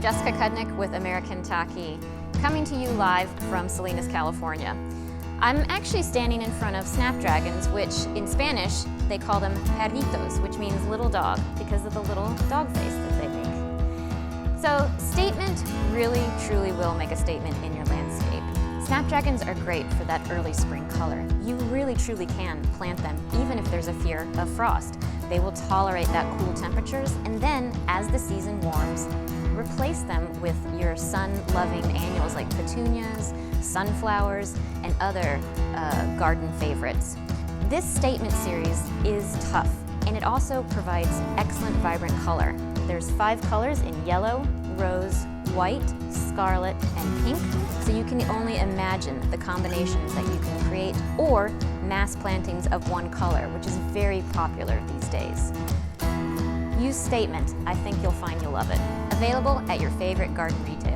Jessica Cudnik with American Taki, coming to you live from Salinas, California. I'm actually standing in front of snapdragons, which in Spanish they call them perritos, which means little dog because of the little dog face that they make. So Statement really truly will make a statement in your landscape. Snapdragons are great for that early spring color. You really truly can plant them even if there's a fear of frost. They will tolerate that cool temperatures, and then as the season warms, replace them with your sun-loving annuals like petunias, sunflowers, and other garden favorites. This Statement series is tough, and it also provides excellent vibrant color. There's 5 colors in yellow, rose, white, scarlet, and pink, so you can only imagine the combinations that you can create, or mass plantings of one color, which is very popular these days. Use Statement. I think you'll find you'll love it. Available at your favorite garden retailer.